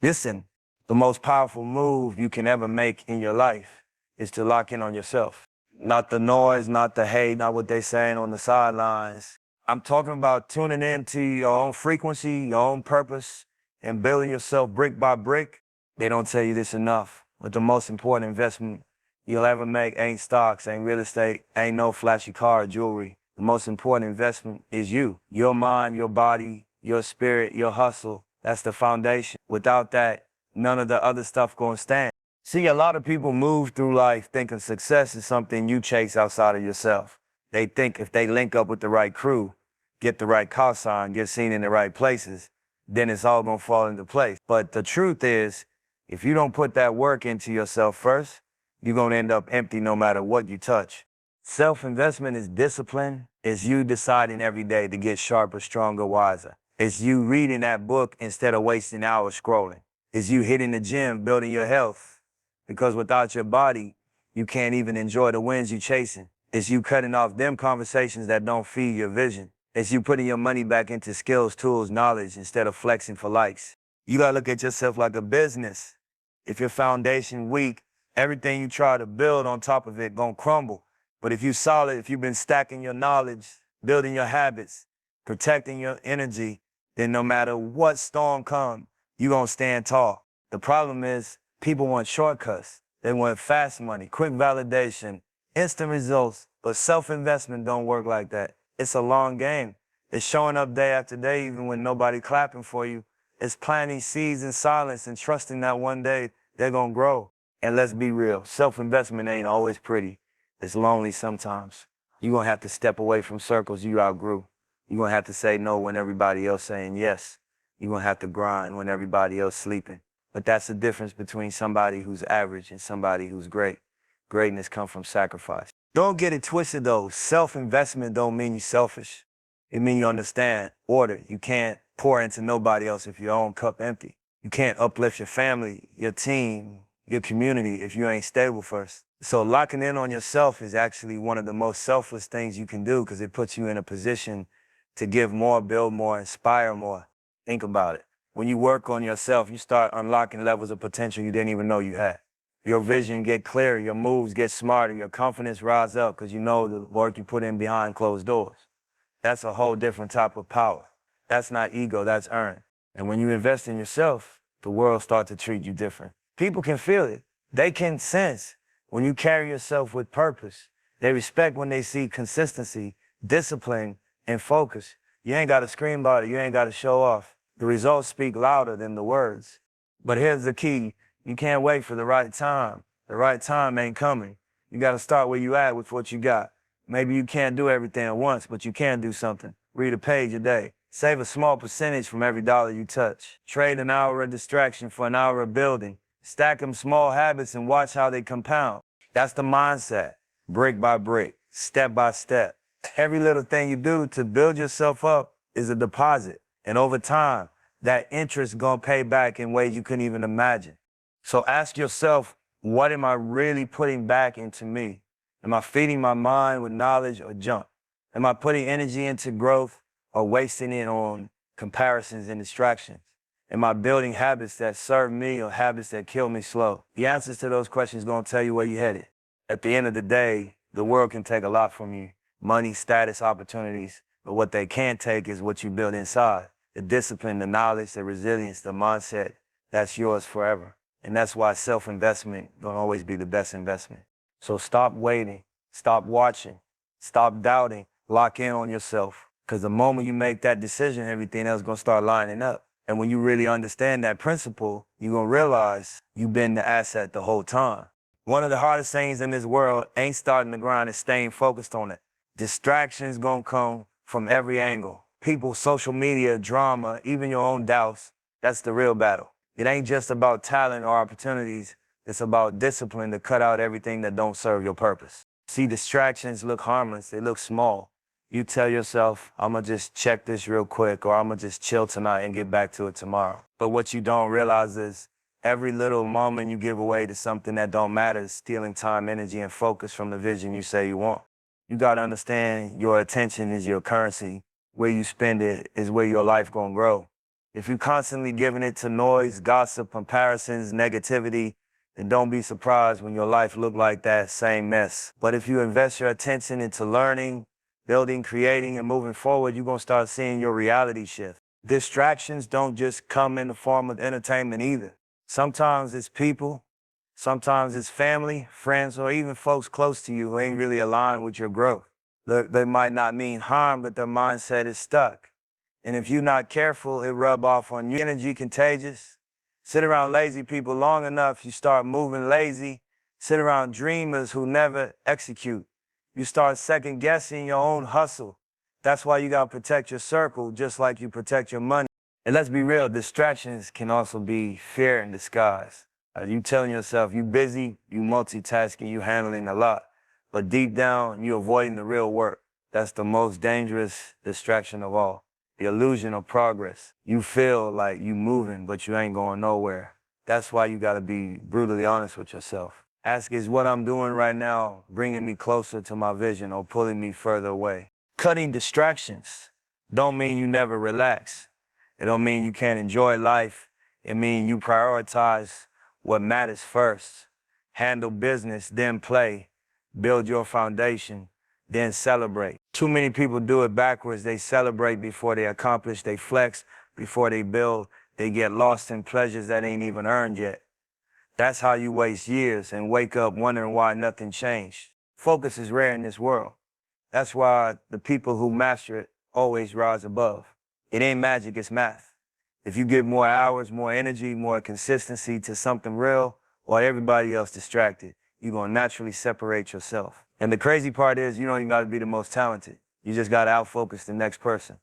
Listen, the most powerful move you can ever make in your life is to lock in on yourself. Not the noise, not the hate, not what they saying on the sidelines. I'm talking about tuning into your own frequency, your own purpose, and building yourself brick by brick. They don't tell you this enough, but the most important investment you'll ever make ain't stocks, ain't real estate, ain't no flashy car or jewelry. The most important investment is you, your mind, your body, your spirit, your hustle. That's the foundation. Without that, none of the other stuff gonna stand. See, a lot of people move through life thinking success is something you chase outside of yourself. They think if they link up with the right crew, get the right cosign, get seen in the right places, then it's all gonna fall into place. But the truth is, if you don't put that work into yourself first, you're gonna end up empty no matter what you touch. Self-investment is discipline. It's you deciding every day to get sharper, stronger, wiser. It's you reading that book instead of wasting hours scrolling. It's you hitting the gym, building your health. Because without your body, you can't even enjoy the wins you're chasing. It's you cutting off them conversations that don't feed your vision. It's you putting your money back into skills, tools, knowledge instead of flexing for likes. You gotta look at yourself like a business. If your foundation weak, everything you try to build on top of it gonna crumble. But if you solid, if you've been stacking your knowledge, building your habits, protecting your energy, then no matter what storm comes, you gonna stand tall. The problem is people want shortcuts. They want fast money, quick validation, instant results, but self-investment don't work like that. It's a long game. It's showing up day after day even when nobody clapping for you. It's planting seeds in silence and trusting that one day they're gonna grow. And let's be real, self-investment ain't always pretty. It's lonely sometimes. You're gonna have to step away from circles you outgrew. You're gonna have to say no when everybody else saying yes. You're gonna have to grind when everybody else sleeping. But that's the difference between somebody who's average and somebody who's great. Greatness comes from sacrifice. Don't get it twisted though. Self-investment don't mean you're selfish. It means you understand order. You can't pour into nobody else if your own cup empty. You can't uplift your family, your team, your community if you ain't stable first. So locking in on yourself is actually one of the most selfless things you can do because it puts you in a position to give more, build more, inspire more. Think about it. When you work on yourself, you start unlocking levels of potential you didn't even know you had. Your vision get clearer, your moves get smarter, your confidence rise up because you know the work you put in behind closed doors. That's a whole different type of power. That's not ego, that's earned. And when you invest in yourself, the world starts to treat you different. People can feel it. They can sense when you carry yourself with purpose. They respect when they see consistency, discipline, and focus. You ain't got to scream about it. You ain't got to show off. The results speak louder than the words. But here's the key. You can't wait for the right time. The right time ain't coming. You got to start where you at with what you got. Maybe you can't do everything at once, but you can do something. Read a page a day. Save a small percentage from every dollar you touch. Trade an hour of distraction for an hour of building. Stack them small habits and watch how they compound. That's the mindset. Brick by brick, step by step. Every little thing you do to build yourself up is a deposit. And over time, that interest gonna pay back in ways you couldn't even imagine. So ask yourself, what am I really putting back into me? Am I feeding my mind with knowledge or junk? Am I putting energy into growth or wasting it on comparisons and distractions? Am I building habits that serve me or habits that kill me slow? The answers to those questions gonna tell you where you're headed. At the end of the day, the world can take a lot from you. Money, status, opportunities. But what they can't take is what you build inside. The discipline, the knowledge, the resilience, the mindset. That's yours forever. And that's why self-investment gonna always be the best investment. So stop waiting, stop watching, stop doubting, lock in on yourself. Because the moment you make that decision, everything else gonna start lining up. And when you really understand that principle, you're gonna realize you've been the asset the whole time. One of the hardest things in this world ain't starting the grind, it's staying focused on it. Distractions gonna come from every angle. People, social media, drama, even your own doubts. That's the real battle. It ain't just about talent or opportunities. It's about discipline to cut out everything that don't serve your purpose. See, distractions look harmless. They look small. You tell yourself, I'm gonna just check this real quick, or I'm gonna just chill tonight and get back to it tomorrow. But what you don't realize is every little moment you give away to something that don't matter is stealing time, energy, and focus from the vision you say you want. You gotta understand your attention is your currency. Where you spend it is where your life gonna grow. If you're constantly giving it to noise, gossip, comparisons, negativity, then don't be surprised when your life look like that same mess. But if you invest your attention into learning, building, creating, and moving forward, you're gonna start seeing your reality shift. Distractions don't just come in the form of entertainment either. Sometimes it's people, sometimes it's family, friends, or even folks close to you who ain't really aligned with your growth. They might not mean harm, but their mindset is stuck. And if you're not careful, it rub off on you. Energy contagious. Sit around lazy people long enough, you start moving lazy. Sit around dreamers who never execute. You start second guessing your own hustle. That's why you gotta protect your circle just like you protect your money. And let's be real, distractions can also be fear in disguise. You telling yourself you busy, you multitasking, you handling a lot. But deep down, you avoiding the real work. That's the most dangerous distraction of all. The illusion of progress. You feel like you moving, but you ain't going nowhere. That's why you gotta be brutally honest with yourself. Ask, is what I'm doing right now bringing me closer to my vision or pulling me further away? Cutting distractions don't mean you never relax. It don't mean you can't enjoy life. It means you prioritize what matters first. Handle business, then play. Build your foundation, then celebrate. Too many people do it backwards. They celebrate before they accomplish. They flex before they build. They get lost in pleasures that ain't even earned yet. That's how you waste years and wake up wondering why nothing changed. Focus is rare in this world. That's why the people who master it always rise above. It ain't magic, it's math. If you give more hours, more energy, more consistency to something real, while everybody else distracted, you're gonna naturally separate yourself. And the crazy part is you don't even gotta be the most talented. You just gotta outfocus the next person.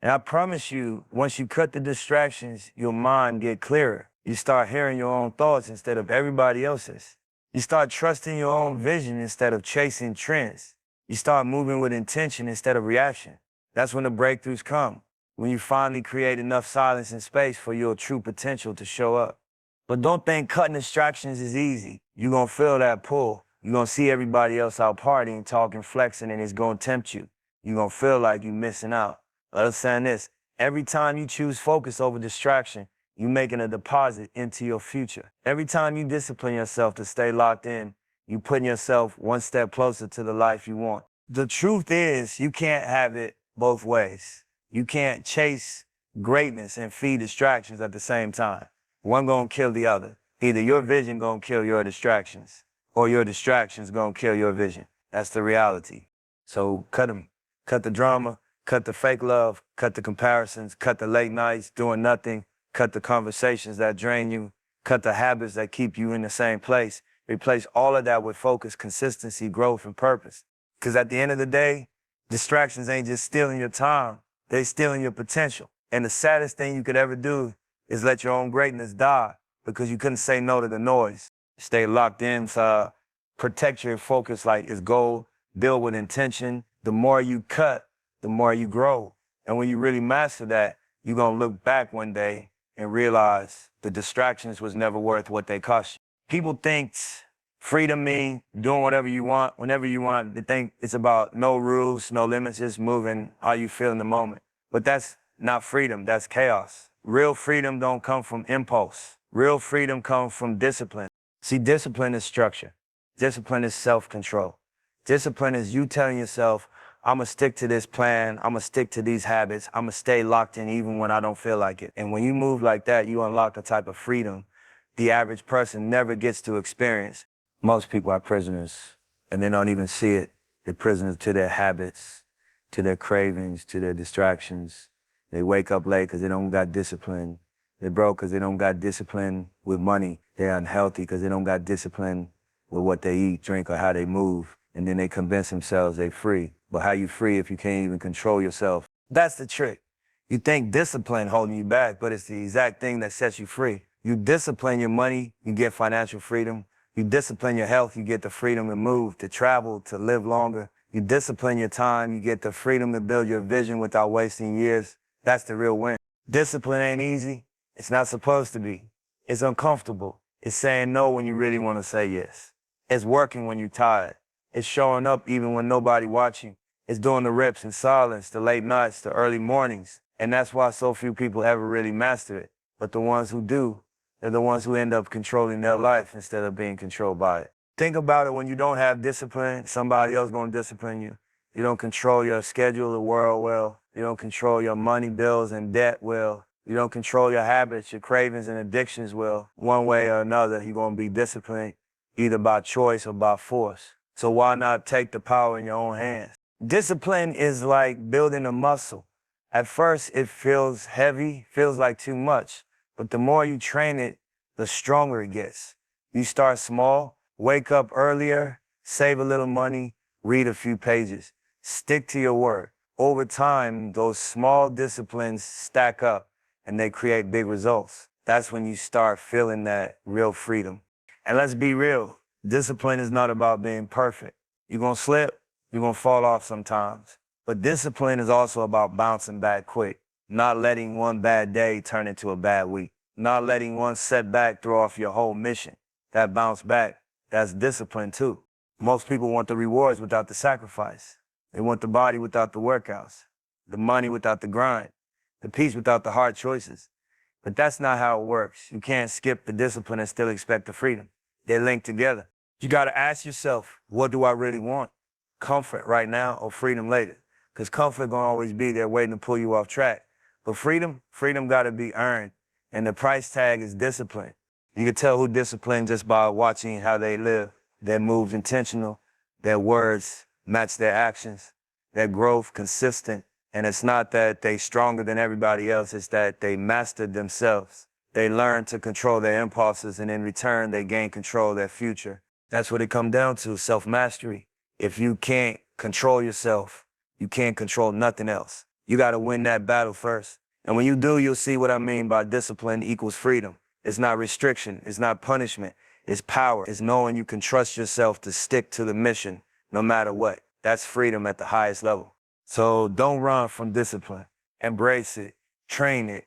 And I promise you, once you cut the distractions, your mind get clearer. You start hearing your own thoughts instead of everybody else's. You start trusting your own vision instead of chasing trends. You start moving with intention instead of reaction. That's when the breakthroughs come, when you finally create enough silence and space for your true potential to show up. But don't think cutting distractions is easy. You're gonna feel that pull. You're gonna see everybody else out partying, talking, flexing, and it's gonna tempt you. You're gonna feel like you're missing out. Understand this, every time you choose focus over distraction, you're making a deposit into your future. Every time you discipline yourself to stay locked in, you're putting yourself one step closer to the life you want. The truth is, you can't have it both ways. You can't chase greatness and feed distractions at the same time. One gonna kill the other. Either your vision gonna kill your distractions, or your distractions gonna kill your vision. That's the reality. So cut them. Cut the drama, cut the fake love, cut the comparisons, cut the late nights doing nothing, cut the conversations that drain you, cut the habits that keep you in the same place. Replace all of that with focus, consistency, growth, and purpose. Because at the end of the day, distractions ain't just stealing your time, they stealing your potential. And the saddest thing you could ever do is let your own greatness die because you couldn't say no to the noise. Stay locked in, protect your focus like it's gold, build with intention. The more you cut, the more you grow. And when you really master that, you're gonna look back one day and realize the distractions was never worth what they cost you. People think freedom means doing whatever you want, whenever you want. They think it's about no rules, no limits, just moving how you feel in the moment. But that's not freedom, that's chaos. Real freedom don't come from impulse. Real freedom comes from discipline. See, discipline is structure. Discipline is self-control. Discipline is you telling yourself, I'm gonna stick to this plan, I'm gonna stick to these habits, I'm gonna stay locked in even when I don't feel like it. And when you move like that, you unlock a type of freedom the average person never gets to experience. Most people are prisoners, and they don't even see it. They're prisoners to their habits, to their cravings, to their distractions. They wake up late because they don't got discipline. They're broke because they don't got discipline with money. They're unhealthy because they don't got discipline with what they eat, drink, or how they move. And then they convince themselves they're free. But how you free if you can't even control yourself? That's the trick. You think discipline holding you back, but it's the exact thing that sets you free. You discipline your money, you get financial freedom. You discipline your health, you get the freedom to move, to travel, to live longer. You discipline your time, you get the freedom to build your vision without wasting years. That's the real win. Discipline ain't easy. It's not supposed to be. It's uncomfortable. It's saying no when you really want to say yes. It's working when you're tired. It's showing up even when nobody watching. It's doing the reps in silence, the late nights, the early mornings. And that's why so few people ever really master it. But the ones who do, they're the ones who end up controlling their life instead of being controlled by it. Think about it, when you don't have discipline, somebody else gonna discipline you. You don't control your schedule, the world well. You don't control your money, bills, and debt well. You don't control your habits, your cravings, and addictions well. One way or another, you're gonna be disciplined either by choice or by force. So why not take the power in your own hands? Discipline is like building a muscle. At first, it feels heavy, feels like too much. But the more you train it, the stronger it gets. You start small, wake up earlier, save a little money, read a few pages. Stick to your word. Over time, those small disciplines stack up and they create big results. That's when you start feeling that real freedom. And let's be real, discipline is not about being perfect. You're gonna slip, you're gonna fall off sometimes. But discipline is also about bouncing back quick, not letting one bad day turn into a bad week, not letting one setback throw off your whole mission. That bounce back, that's discipline too. Most people want the rewards without the sacrifice. They want the body without the workouts, the money without the grind, the peace without the hard choices. But that's not how it works. You can't skip the discipline and still expect the freedom. They're linked together. You gotta ask yourself, what do I really want? Comfort right now or freedom later? Because comfort gonna always be there waiting to pull you off track. But freedom gotta be earned. And the price tag is discipline. You can tell who disciplined just by watching how they live. Their moves intentional, their words match their actions, their growth consistent. And it's not that they stronger than everybody else, it's that they mastered themselves. They learn to control their impulses, and in return, they gain control of their future. That's what it comes down to, self-mastery. If you can't control yourself, you can't control nothing else. You gotta win that battle first. And when you do, you'll see what I mean by discipline equals freedom. It's not restriction, it's not punishment, it's power. It's knowing you can trust yourself to stick to the mission no matter what. That's freedom at the highest level. So don't run from discipline. Embrace it, train it,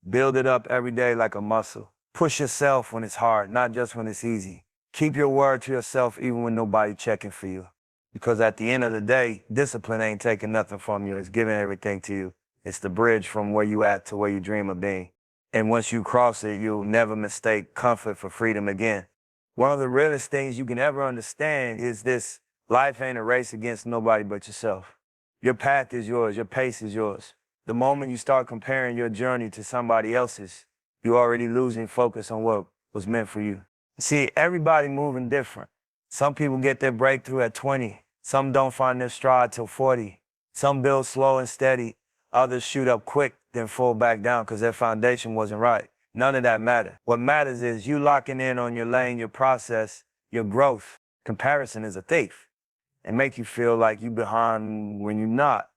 build it up every day like a muscle. Push yourself when it's hard, not just when it's easy. Keep your word to yourself even when nobody's checking for you. Because at the end of the day, discipline ain't taking nothing from you. It's giving everything to you. It's the bridge from where you at to where you dream of being. And once you cross it, you'll never mistake comfort for freedom again. One of the realest things you can ever understand is this: life ain't a race against nobody but yourself. Your path is yours, your pace is yours. The moment you start comparing your journey to somebody else's, you're already losing focus on what was meant for you. See, everybody moving different. Some people get their breakthrough at 20. Some don't find their stride till 40. Some build slow and steady. Others shoot up quick, then fall back down because their foundation wasn't right. None of that matters. What matters is you locking in on your lane, your process, your growth. Comparison is a thief. It make you feel like you behind when you're not.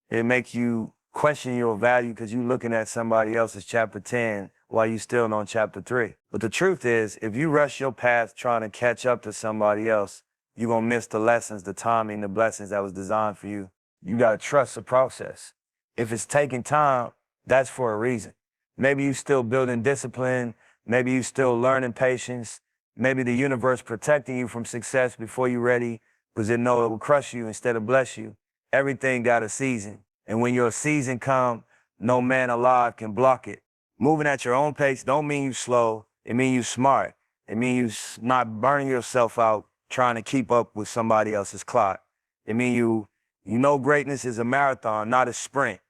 It make you question your value because you're looking at somebody else's chapter 10 while you still on chapter 3. But the truth is, if you rush your path trying to catch up to somebody else, you're going to miss the lessons, the timing, the blessings that was designed for you. You got to trust the process. If it's taking time, that's for a reason. Maybe you still building discipline. Maybe you still learning patience. Maybe the universe protecting you from success before you're ready because it know it will crush you instead of bless you. Everything got a season. And when your season come, no man alive can block it. Moving at your own pace don't mean you slow. It mean you smart. It mean you not burning yourself out trying to keep up with somebody else's clock. It mean you know greatness is a marathon, not a sprint.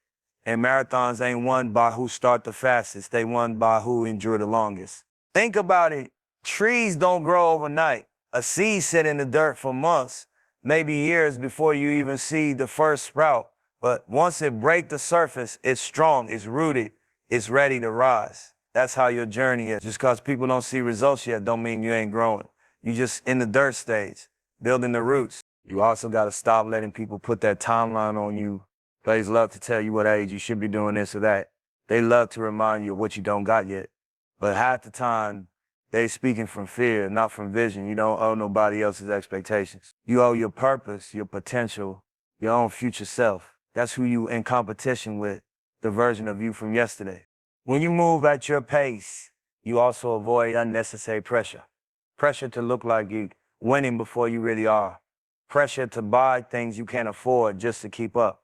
And marathons ain't won by who start the fastest. They won by who endure the longest. Think about it. Trees don't grow overnight. A seed sit in the dirt for months, maybe years before you even see the first sprout. But once it breaks the surface, it's strong, it's rooted, it's ready to rise. That's how your journey is. Just because people don't see results yet don't mean you ain't growing. You just in the dirt stage, building the roots. You also got to stop letting people put that timeline on you. They love to tell you what age you should be doing this or that. They love to remind you of what you don't got yet. But half the time, they speaking from fear, not from vision. You don't owe nobody else's expectations. You owe your purpose, your potential, your own future self. That's who you in competition with, the version of you from yesterday. When you move at your pace, you also avoid unnecessary pressure. Pressure to look like you winning before you really are. Pressure to buy things you can't afford just to keep up.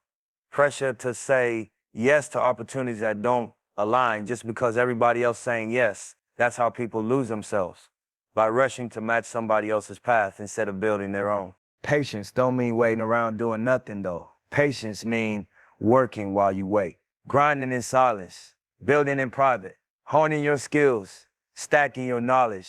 Pressure to say yes to opportunities that don't align just because everybody else saying yes. That's how people lose themselves, by rushing to match somebody else's path instead of building their own. Patience don't mean waiting around doing nothing though. Patience mean working while you wait, grinding in silence, building in private, honing your skills, stacking your knowledge,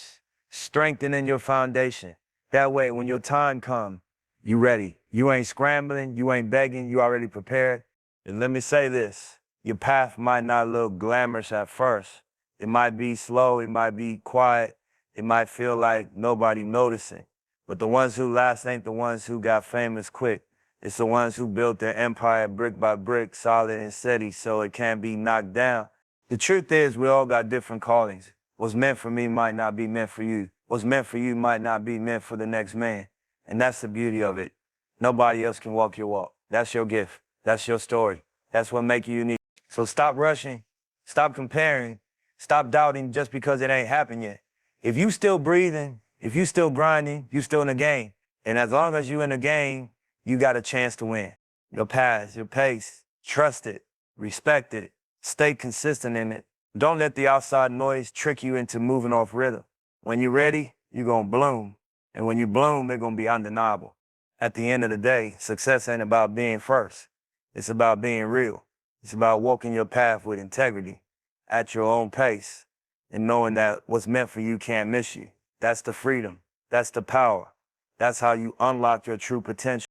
strengthening your foundation. That way, when your time comes, you ready. You ain't scrambling, you ain't begging, you already prepared. And let me say this, your path might not look glamorous at first. It might be slow, it might be quiet, it might feel like nobody noticing. But the ones who last ain't the ones who got famous quick. It's the ones who built their empire brick by brick, solid and steady, so it can't be knocked down. The truth is, we all got different callings. What's meant for me might not be meant for you. What's meant for you might not be meant for the next man. And that's the beauty of it. Nobody else can walk your walk. That's your gift. That's your story. That's what makes you unique. So stop rushing. Stop comparing. Stop doubting just because it ain't happened yet. If you still breathing, if you still grinding, you still in the game. And as long as you in the game, you got a chance to win. Your path, your pace, trust it, respect it, stay consistent in it. Don't let the outside noise trick you into moving off rhythm. When you're ready, you're gonna bloom. And when you bloom, they're gonna be undeniable. At the end of the day, success ain't about being first. It's about being real. It's about walking your path with integrity, at your own pace, and knowing that what's meant for you can't miss you. That's the freedom. That's the power. That's how you unlock your true potential.